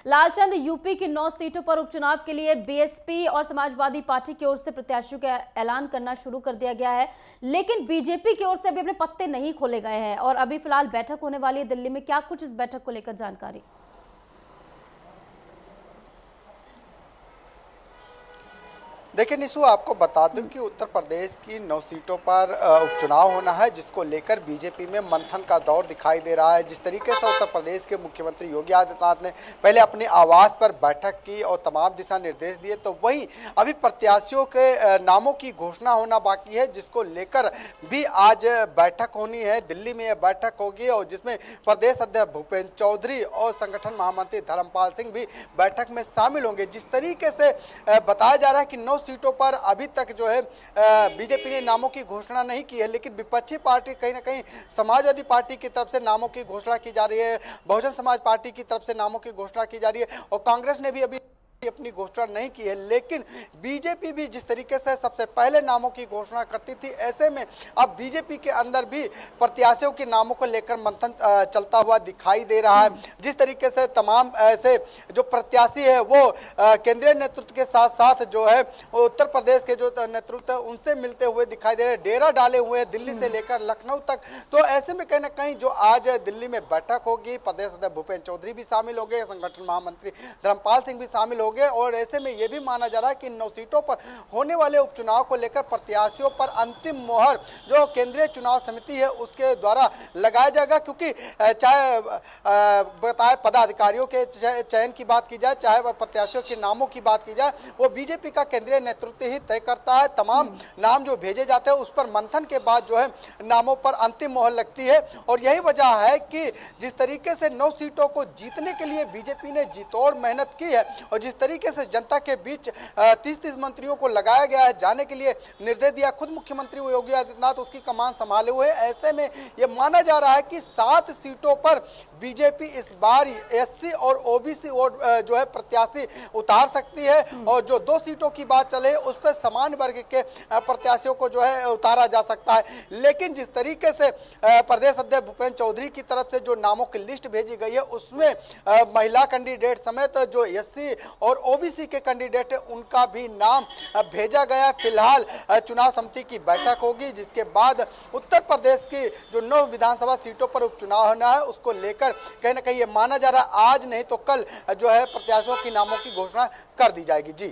Lalchand, UP की 9 सीटों पर उपचुनाव के लिए बीएसपी और समाजवादी पार्टी की ओर से प्रत्याशियों का ऐलान करना शुरू कर दिया गया है, लेकिन बीजेपी की ओर से अभी अपने पत्ते नहीं खोले गए हैं और अभी फिलहाल बैठक होने वाली है दिल्ली में। क्या कुछ इस बैठक को लेकर जानकारी? देखिए निशु, आपको बता दूं कि उत्तर प्रदेश की 9 सीटों पर उपचुनाव होना है, जिसको लेकर बीजेपी में मंथन का दौर दिखाई दे रहा है। जिस तरीके से उत्तर प्रदेश के मुख्यमंत्री योगी आदित्यनाथ ने पहले अपने आवास पर बैठक की और तमाम दिशा निर्देश दिए, तो वहीं अभी प्रत्याशियों के नामों की घोषणा होना बाकी है, जिसको लेकर भी आज बैठक होनी है। दिल्ली में यह बैठक होगी और जिसमें प्रदेश अध्यक्ष भूपेंद्र चौधरी और संगठन महामंत्री धर्मपाल सिंह भी बैठक में शामिल होंगे। जिस तरीके से बताया जा रहा है कि 9 सीटों पर अभी तक जो है बीजेपी ने नामों की घोषणा नहीं की है, लेकिन विपक्षी पार्टी कहीं ना कहीं समाजवादी पार्टी की तरफ से नामों की घोषणा की जा रही है, बहुजन समाज पार्टी की तरफ से नामों की घोषणा की जा रही है और कांग्रेस ने भी अभी अपनी घोषणा नहीं की है। लेकिन बीजेपी भी जिस तरीके से सबसे पहले नामों की घोषणा करती थी, ऐसे में अब बीजेपी के अंदर भी प्रत्याशियों के नामों को लेकर मंथन चलता हुआ दिखाई दे रहा है। जिस तरीके से तमाम ऐसे जो प्रत्याशी है वो केंद्रीय नेतृत्व के साथ साथ जो है उत्तर प्रदेश के जो नेतृत्व है उनसे मिलते हुए दिखाई दे रहे हैं, डेरा डाले हुए हैं दिल्ली से लेकर लखनऊ तक। तो ऐसे में कहीं ना कहीं जो आज दिल्ली में बैठक होगी, प्रदेश अध्यक्ष भूपेंद्र चौधरी भी शामिल हो गए, संगठन महामंत्री धर्मपाल सिंह भी शामिल हो गए और ऐसे में यह भी माना जा रहा है कि 9 सीटों पर होने वाले उपचुनाव को लेकर प्रत्याशियों पर अंतिम मोहर जो केंद्रीय चुनाव समिति है उसके द्वारा लगाया जाएगा। क्योंकि चाहे बताए पदाधिकारियों के चयन की बात की जाए, चाहे प्रत्याशियों के नामों की बात की जाए, वो बीजेपी का केंद्रीय नेतृत्व ही तय करता है। तमाम नाम जो भेजे जाते हैं उस पर मंथन के बाद जो है नामों पर अंतिम मोहर लगती है और यही वजह है कि जिस तरीके से 9 सीटों को जीतने के लिए बीजेपी ने जीतोड़ मेहनत की है और जिस तरीके से जनता के बीच 30-30 मंत्रियों को लगाया गया है, जाने के लिए निर्देश दिया, खुद मुख्यमंत्री योगी आदित्यनाथ उसकी कमान संभाले हुए। ऐसे में यह माना जा रहा है कि 7 सीटों पर बीजेपी इस बार एससी और ओबीसी वोट जो है प्रत्याशी उतार सकती है और जो 2 सीटों की बात चले उस पर समान वर्ग के प्रत्याशियों को जो है उतारा जा सकता है। लेकिन जिस तरीके से प्रदेश अध्यक्ष भूपेंद्र चौधरी की तरफ से जो नामों की लिस्ट भेजी गई है उसमें महिला कैंडिडेट समेत जो एससी और ओबीसी के कैंडिडेट है उनका भी नाम भेजा गया। फिलहाल चुनाव समिति की बैठक होगी, जिसके बाद उत्तर प्रदेश की जो 9 विधानसभा सीटों पर उपचुनाव होना है उसको लेकर कहीं ना कहीं ये माना जा रहा है आज नहीं तो कल जो है प्रत्याशियों की नामों की घोषणा कर दी जाएगी। जी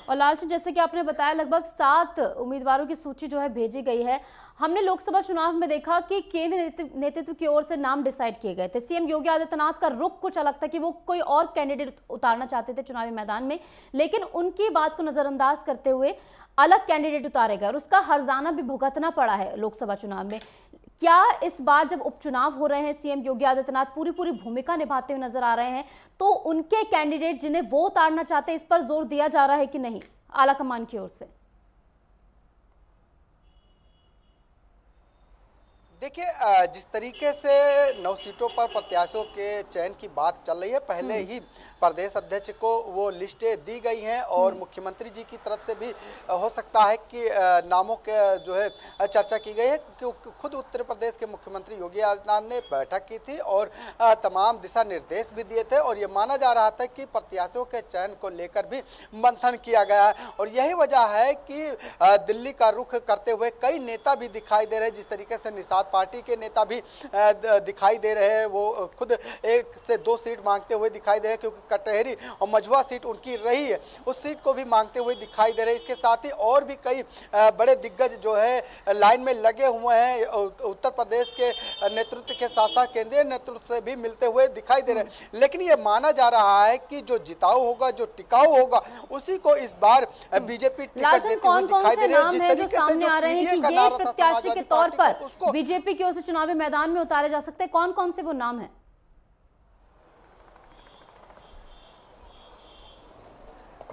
और लालचंद, जैसे कि आपने बताया लगभग 7 उम्मीदवारों की सूची जो है भेजी गई है। हमने लोकसभा चुनाव में देखा कि केंद्र नेतृत्व की ओर से नाम डिसाइड किए गए थे। सीएम योगी आदित्यनाथ का रुख कुछ अलग था कि वो कोई और कैंडिडेट उतारना चाहते थे चुनावी मैदान में, लेकिन उनकी बात को नजरअंदाज करते हुए अलग कैंडिडेट उतारे गए और उसका हर्जाना भी भुगतना पड़ा है लोकसभा चुनाव में। क्या इस बार जब उपचुनाव हो रहे हैं सीएम योगी आदित्यनाथ पूरी भूमिका निभाते हुए नजर आ रहे हैं, तो उनके कैंडिडेट जिन्हें वो उतारना चाहते हैं इस पर जोर दिया जा रहा है कि नहीं आला कमान की ओर से? देखिए, जिस तरीके से 9 सीटों पर प्रत्याशियों के चयन की बात चल रही है, पहले ही प्रदेश अध्यक्ष को वो लिस्टें दी गई हैं और मुख्यमंत्री जी की तरफ से भी हो सकता है कि नामों के जो है चर्चा की गई है, क्योंकि खुद उत्तर प्रदेश के मुख्यमंत्री योगी आदित्यनाथ ने बैठक की थी और तमाम दिशा निर्देश भी दिए थे और ये माना जा रहा था कि प्रत्याशियों के चयन को लेकर भी मंथन किया गया है और यही वजह है कि दिल्ली का रुख करते हुए कई नेता भी दिखाई दे रहे हैं। जिस तरीके से निषाद पार्टी के नेता भी दिखाई दे रहे हैं, वो खुद 1 से 2 सीट मांगते हुए दिखाई दे रहे हैं, क्योंकि कटहरी और मझुआ सीट उनकी रही है, उस सीट को भी मांगते हुए दिखाई दे रहे हैं। इसके साथ ही और भी कई बड़े दिग्गज जो है लाइन में लगे हुए हैं, उत्तर प्रदेश के नेतृत्व के साथ साथ केंद्रीय नेतृत्व से भी मिलते हुए दिखाई दे रहे हैं। लेकिन ये माना जा रहा है कि जो जिताऊ होगा, जो टिकाऊ होगा, उसी को इस बार बीजेपी टिकट देती हुई दिखाई दे रही है। जिस तरीके से जो ये प्रत्याशी के तौर पर बीजेपी की ओर से चुनावी मैदान में उतारे जा सकते हैं, कौन कौन से वो नाम है?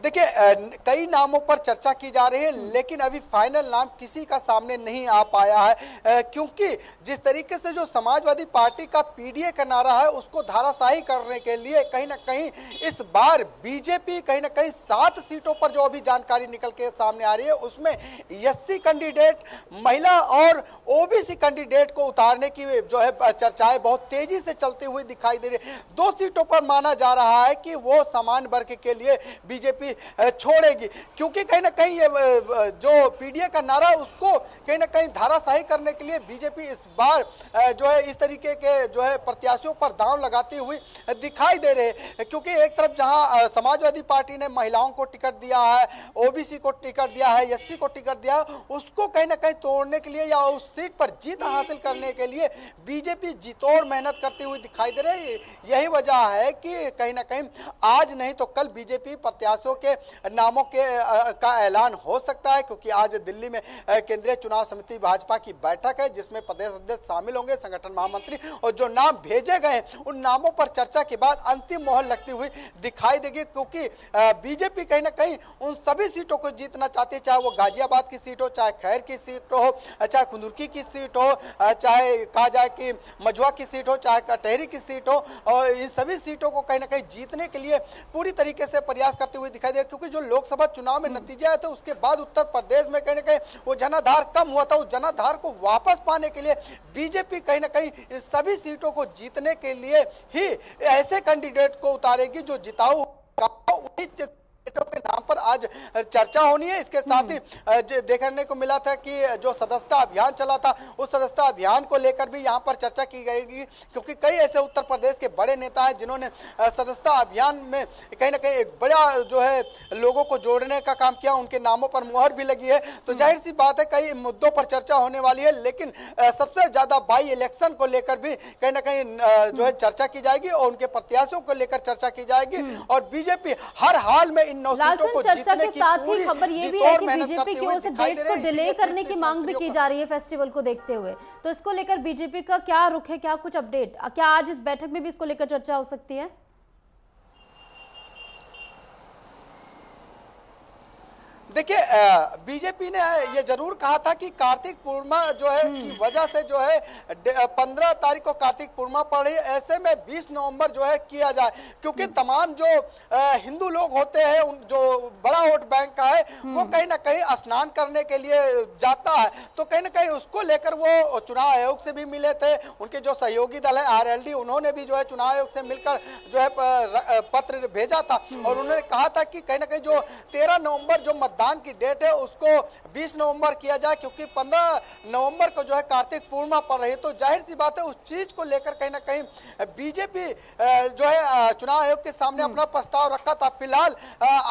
देखिए कई नामों पर चर्चा की जा रही है, लेकिन अभी फाइनल नाम किसी का सामने नहीं आ पाया है, क्योंकि जिस तरीके से जो समाजवादी पार्टी का पीडीए का नारा है उसको धाराशाही करने के लिए कहीं ना कहीं इस बार बीजेपी कहीं ना कहीं 7 सीटों पर जो अभी जानकारी निकल के सामने आ रही है उसमें एससी कैंडिडेट, महिला और ओबीसी कैंडिडेट को उतारने की जो है चर्चाएं बहुत तेजी से चलती हुई दिखाई दे रही है। 2 सीटों पर माना जा रहा है कि वो समान वर्ग के लिए बीजेपी छोड़ेगी, क्योंकि कहीं ना कहीं ये जो पीडीए का नारा उसको कहीं ना कहीं धाराशाही करने के लिए बीजेपी इस बार जो है इस तरीके के जो है प्रत्याशियों पर दांव लगाती हुई दिखाई दे रहे हैं। क्योंकि एक तरफ जहां समाजवादी पार्टी ने महिलाओं को टिकट दिया है, ओबीसी को टिकट दिया है, एससी को टिकट दिया है, उसको कहीं ना कहीं तोड़ने के लिए या उस सीट पर जीत हासिल करने के लिए बीजेपी जीतोड़ मेहनत करती हुई दिखाई दे रही है। यही वजह है कि कहीं ना कहीं आज नहीं तो कल बीजेपी प्रत्याशियों के नामों के का ऐलान हो सकता है, क्योंकि आज दिल्ली में केंद्रीय चुनाव समिति भाजपा की बैठक है जिसमें प्रदेश अध्यक्ष शामिल होंगे, संगठन महामंत्री, और जो नाम भेजे गए उन नामों पर चर्चा के बाद अंतिम मोहर लगती हुई दिखाई देगी। क्योंकि बीजेपी कहीं ना कहीं उन सभी सीटों को जीतना चाहती है, चाहे वो गाजियाबाद की सीट हो, चाहे खैर की सीट हो, चाहे कुंदुर्की की सीट हो, चाहे कहा जाए कि मझुआ की सीट हो, चाहे कटहरी की सीट हो, और इन सभी सीटों को कहीं ना कहीं जीतने के लिए पूरी तरीके से प्रयास करते हुए दिखाई दे। क्योंकि जो लोकसभा चुनाव में नतीजे आए थे उसके बाद उत्तर प्रदेश में कहीं ना कहीं वो जनाधार कम हुआ था, उस जनाधार को वापस पाने के लिए बीजेपी कहीं ना कहीं इस सभी सीटों को जीतने के लिए ही ऐसे कैंडिडेट को उतारेगी जो जिताऊ के नाम पर आज चर्चा होनी है। इसके साथ ही देखने को मिला था कि जो सदस्यता अभियान चला था उस सदस्यता अभियान को लेकर भी यहां पर चर्चा की गई, क्योंकि कई ऐसे उत्तर प्रदेश के बड़े नेता हैं जिन्होंने सदस्यता अभियान में कहीं ना कहीं एक बड़ा जो है लोगों को जोड़ने का काम किया, उनके नामों पर मुहर भी लगी है। तो जाहिर सी बात है कई मुद्दों पर चर्चा होने वाली है, लेकिन सबसे ज्यादा बाई इलेक्शन को लेकर भी कहीं ना कहीं जो है चर्चा की जाएगी और उनके प्रत्याशियों को लेकर चर्चा की जाएगी। और बीजेपी हर हाल में लालचंद, चर्चा के साथ ही खबर ये भी है कि बीजेपी की ओर से डेट्स को डिले करने की मांग भी की जा रही है फेस्टिवल को देखते हुए। तो इसको लेकर बीजेपी का क्या रुख है, क्या कुछ अपडेट, क्या आज इस बैठक में भी इसको लेकर चर्चा हो सकती है? देखिए बीजेपी ने ये जरूर कहा था कि कार्तिक पूर्णिमा जो है की वजह से जो है 15 तारीख को कार्तिक पूर्णिमा पड़ रही है, ऐसे में 20 नवंबर जो है किया जाए, क्योंकि तमाम जो हिंदू लोग होते हैं जो बड़ा वोट बैंक का है वो कहीं ना कहीं स्नान करने के लिए जाता है। तो कहीं ना कहीं उसको लेकर वो चुनाव आयोग से भी मिले थे, उनके जो सहयोगी दल है आरएलडी उन्होंने भी जो है चुनाव आयोग से मिलकर जो है पत्र भेजा था और उन्होंने कहा था कि कहीं ना कहीं जो 13 नवंबर जो मतदान की डेट है उसको 20 नवंबर किया जाए, क्योंकि 15 नवंबर को जो है कार्तिक पूर्णिमा पड़ रही है। तो जाहिर सी बात है उस चीज को लेकर कहीं ना कहीं बीजेपी जो है चुनाव आयोग के सामने अपना प्रस्ताव रखा था। फिलहाल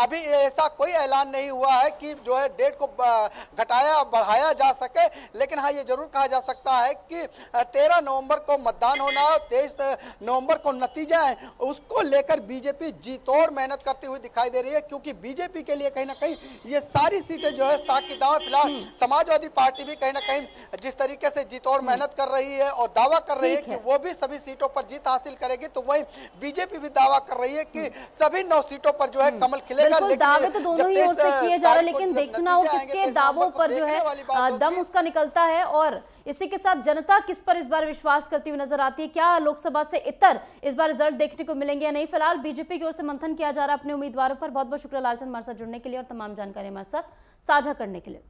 अभी ऐसा कोई ऐलान नहीं हुआ है कि जो है डेट को घटाया बढ़ाया जा सके, लेकिन हाँ ये जरूर कहा जा सकता है कि 13 नवंबर को मतदान होना है, 23 नवंबर को नतीजा है, उसको लेकर बीजेपी जीतोड़ मेहनत करती हुई दिखाई दे रही है। क्योंकि बीजेपी के लिए कहीं ना कहीं ये सारी सीटें जो है साख की दांव। फिलहाल समाजवादी पार्टी भी कहीं ना कहीं जिस तरीके से जीतोड़ मेहनत कर रही है और दावा कर रही है कि वो भी सभी सीटों पर जीत हासिल करेगी, तो वहीं बीजेपी भी दावा कर रही है कि सभी 9 सीटों पर जो है कमल खिलेगा। लेकिन दावे तो दोनों ही ओर से किए जा रहे हैं, लेकिन देखना हो किसके दावों पर जो है दम उसका निकलता है और इसी के साथ जनता किस पर इस बार विश्वास करती हुई नजर आती है। क्या लोकसभा से इतर इस बार रिजल्ट देखने को मिलेंगे या नहीं, फिलहाल बीजेपी की ओर से मंथन किया जा रहा है अपने उम्मीदवारों पर। बहुत बहुत शुक्रिया लालचंद हमारे साथ जुड़ने के लिए और तमाम जानकारी हमारे साथ साझा करने के लिए।